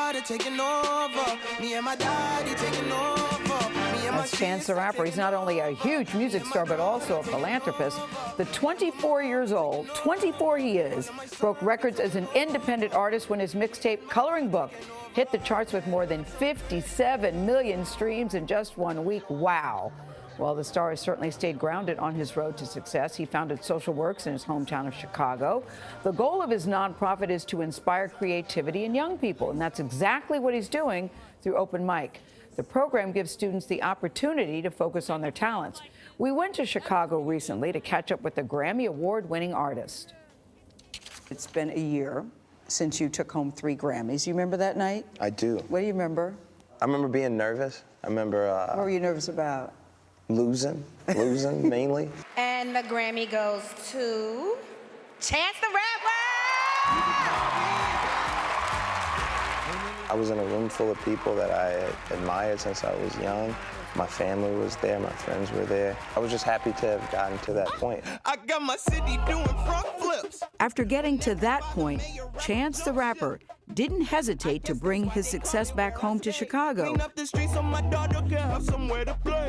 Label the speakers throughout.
Speaker 1: started taking over. Me and my daddy taking over.
Speaker 2: As Chance the Rapper, he's not only a huge music star, but also a philanthropist. The 24 years old, 24 he is, broke records as an independent artist when his mixtape Coloring Book hit the charts with more than 57 million streams in just 1 week. Wow. Well, the star has certainly stayed grounded on his road to success. He founded SocialWorks in his hometown of Chicago. The goal of his nonprofit is to inspire creativity in young people, and that's exactly what he's doing through OpenMike. The program gives students the opportunity to focus on their talents. We went to Chicago recently to catch up with the Grammy Award-winning artist. It's been a year since you took home 3 Grammys. You remember that night?
Speaker 3: I do.
Speaker 2: What do you remember?
Speaker 3: I remember being nervous. I remember...
Speaker 2: what were you nervous about?
Speaker 3: Losing mainly.
Speaker 4: And the Grammy goes to Chance the Rapper!
Speaker 3: I was in a room full of people that I admired since I was young. My family was there, my friends were there. I was just happy to have gotten to that point.
Speaker 1: I got my city doing front flips.
Speaker 2: After getting to that point, Chance the Rapper didn't hesitate to bring his success back home to Chicago.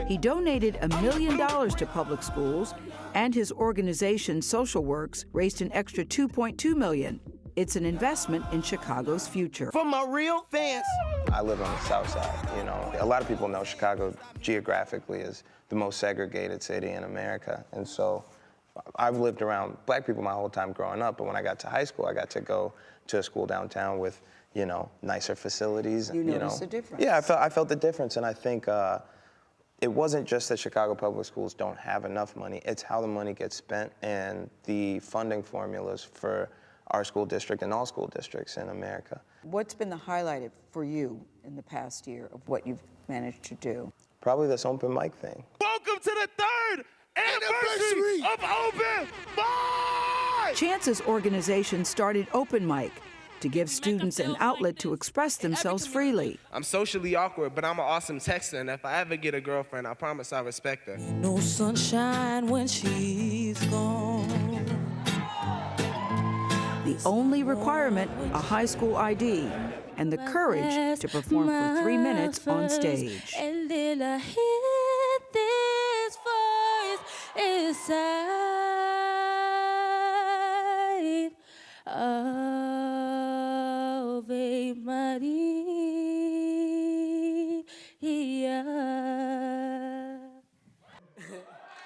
Speaker 2: He donated $1 million to public schools, and his organization, SocialWorks, raised an extra $2.2 million. It's an investment in Chicago's future.
Speaker 1: For my real fans.
Speaker 3: I live on the South Side, you know. A lot of people know Chicago geographically is the most segregated city in America. And so I've lived around black people my whole time growing up, but when I got to high school, I got to go to a school downtown with, you know, nicer facilities.
Speaker 2: You noticed the difference?
Speaker 3: Yeah, I felt the difference, and I think it wasn't just that Chicago public schools don't have enough money, it's how the money gets spent and the funding formulas for our school district and all school districts in America.
Speaker 2: What's been the highlight for you in the past year of what you've managed to do?
Speaker 3: Probably this open mic thing.
Speaker 1: Welcome to the 3rd anniversary of OpenMike!
Speaker 2: Chance's organization started OpenMike to give students an outlet to express themselves freely.
Speaker 5: I'm socially awkward, but I'm an awesome texter, and if I ever get a girlfriend, I promise I'll respect her.
Speaker 6: No sunshine when she's gone.
Speaker 2: The only requirement, a high school ID, and the courage to perform for 3 minutes on stage.
Speaker 6: And then I hear this voice inside. Ave Maria.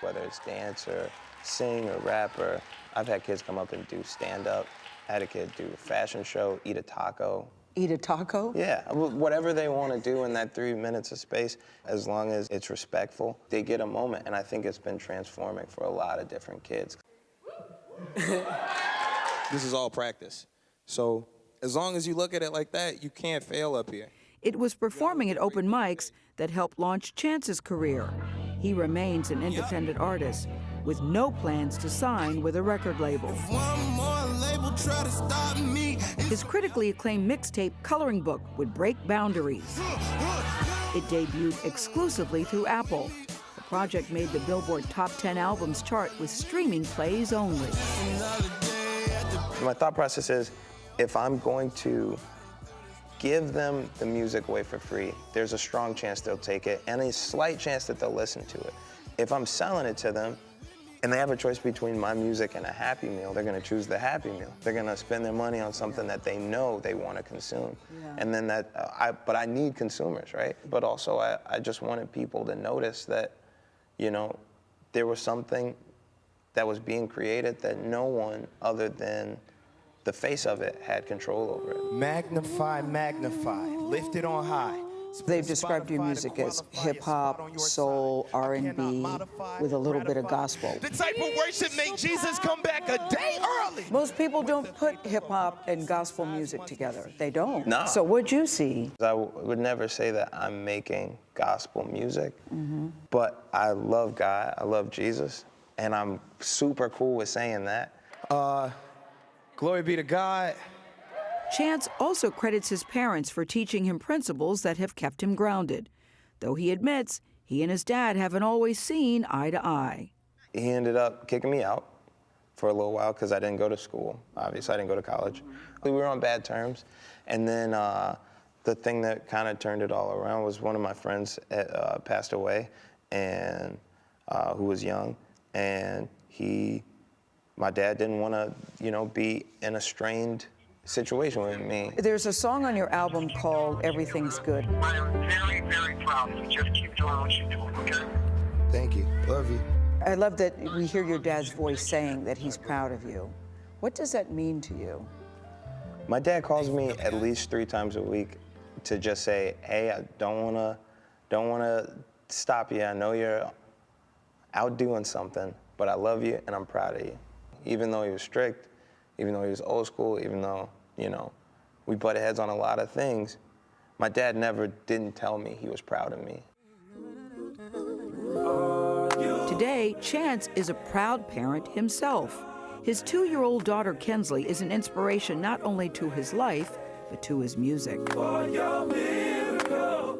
Speaker 3: Whether it's dance or sing or rap, or I've had kids come up and do stand-up. I had a kid do a fashion show, eat a taco.
Speaker 2: Eat a taco?
Speaker 3: Yeah, whatever they want to do in that 3 minutes of space, as long as it's respectful, they get a moment, and I think it's been transforming for a lot of different kids.
Speaker 7: This is all practice. So as long as you look at it like that, you can't fail up here.
Speaker 2: It was performing at open mics that helped launch Chance's career. He remains an independent artist with no plans to sign with a record label. His critically acclaimed mixtape Coloring Book would break boundaries. It debuted exclusively through Apple. The project made the Billboard Top 10 Albums chart with streaming plays only.
Speaker 3: My thought process is, if I'm going to give them the music away for free, there's a strong chance they'll take it and a slight chance that they'll listen to it. If I'm selling it to them and they have a choice between my music and a Happy Meal, they're gonna choose the Happy Meal. They're gonna spend their money on something that they know they wanna consume. Yeah. And then but I need consumers, right? But also I just wanted people to notice that, you know, there was something that was being created that no one other than the face of it had control over it.
Speaker 8: Magnify, magnify, lift it on high.
Speaker 2: They've described your music as hip-hop, soul, R&B, with a little bit of gospel.
Speaker 1: The type of worship make Jesus come back a day early.
Speaker 2: Most people don't put hip-hop and gospel music together. They don't.
Speaker 3: No.
Speaker 2: So what'd you see?
Speaker 3: I would never say that I'm making gospel music, but I love God, I love Jesus, and I'm super cool with saying that.
Speaker 8: Glory be to God.
Speaker 2: Chance also credits his parents for teaching him principles that have kept him grounded, though he admits he and his dad haven't always seen eye to eye.
Speaker 3: He ended up kicking me out for a little while because I didn't go to school. Obviously, I didn't go to college. We were on bad terms. And then the thing that kind of turned it all around was one of my friends passed away, and who was young, and my dad didn't want to, be in a strained situation with me.
Speaker 2: There's a song on your album called Everything's Good.
Speaker 9: I am very, very proud. So just keep doing what you're doing, okay?
Speaker 8: Thank you. Love you.
Speaker 2: I love that we hear your dad's voice saying that he's proud of you. What does that mean to you?
Speaker 3: My dad calls me at least 3 times a week to just say, hey, I don't wanna stop you. I know you're out doing something, but I love you and I'm proud of you. Even though he was strict, even though he was old school, even though, we butted heads on a lot of things, my dad never didn't tell me he was proud of me.
Speaker 2: Today, Chance is a proud parent himself. His 2-year-old daughter, Kensley, is an inspiration not only to his life, but to his music.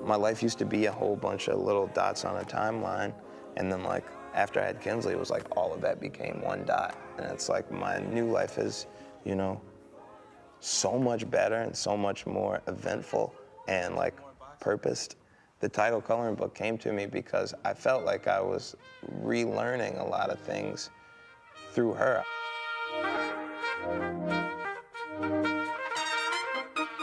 Speaker 3: My life used to be a whole bunch of little dots on a timeline, and then after I had Kensley, it was like all of that became one dot. And it's like my new life is, so much better and so much more eventful and purposed. The title coloring book came to me because I felt like I was relearning a lot of things through her.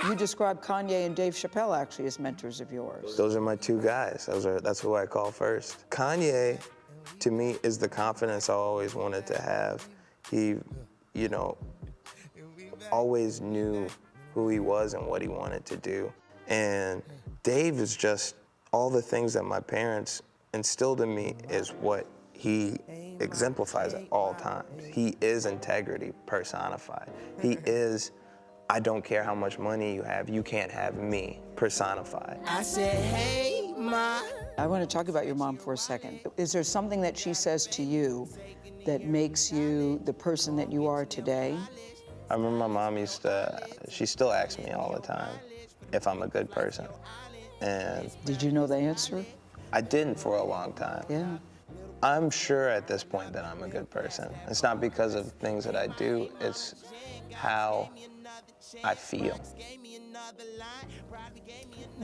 Speaker 2: You describe Kanye and Dave Chappelle actually as mentors of yours.
Speaker 3: Those are my 2 guys. That's who I call first. Kanye, to me, is the confidence I always wanted to have. He, always knew who he was and what he wanted to do. And Dave is just all the things that my parents instilled in me is what he exemplifies at all times. He is integrity personified. He is, I don't care how much money you have, you can't have me personified.
Speaker 1: I said, hey, Ma.
Speaker 2: I want to talk about your mom for a second. Is there something that she says to you that makes you the person that you are today?
Speaker 3: I remember my mom she still asks me all the time if I'm a good person. And
Speaker 2: did you know the answer?
Speaker 3: I didn't for a long time.
Speaker 2: Yeah.
Speaker 3: I'm sure at this point that I'm a good person. It's not because of things that I do, it's how I feel.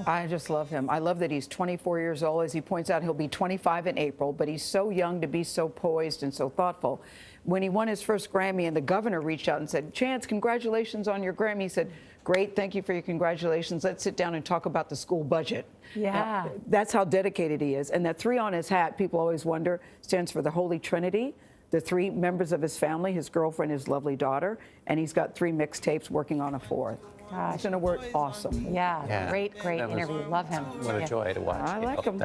Speaker 2: I just love him. I love that he's 24 years old. As he points out, he'll be 25 in April, but he's so young to be so poised and so thoughtful. When he won his first Grammy and the governor reached out and said, Chance, congratulations on your Grammy, he said, great, thank you for your congratulations. Let's sit down and talk about the school budget.
Speaker 6: Yeah.
Speaker 2: That's how dedicated he is. And that 3 on his hat, people always wonder, stands for the Holy Trinity, the 3 members of his family, his girlfriend, his lovely daughter, and he's got 3 mixtapes working on a 4th.
Speaker 6: Gosh.
Speaker 2: It's in a word, awesome.
Speaker 6: Yeah, great interview. Love him.
Speaker 10: What a joy to watch.
Speaker 2: I like him.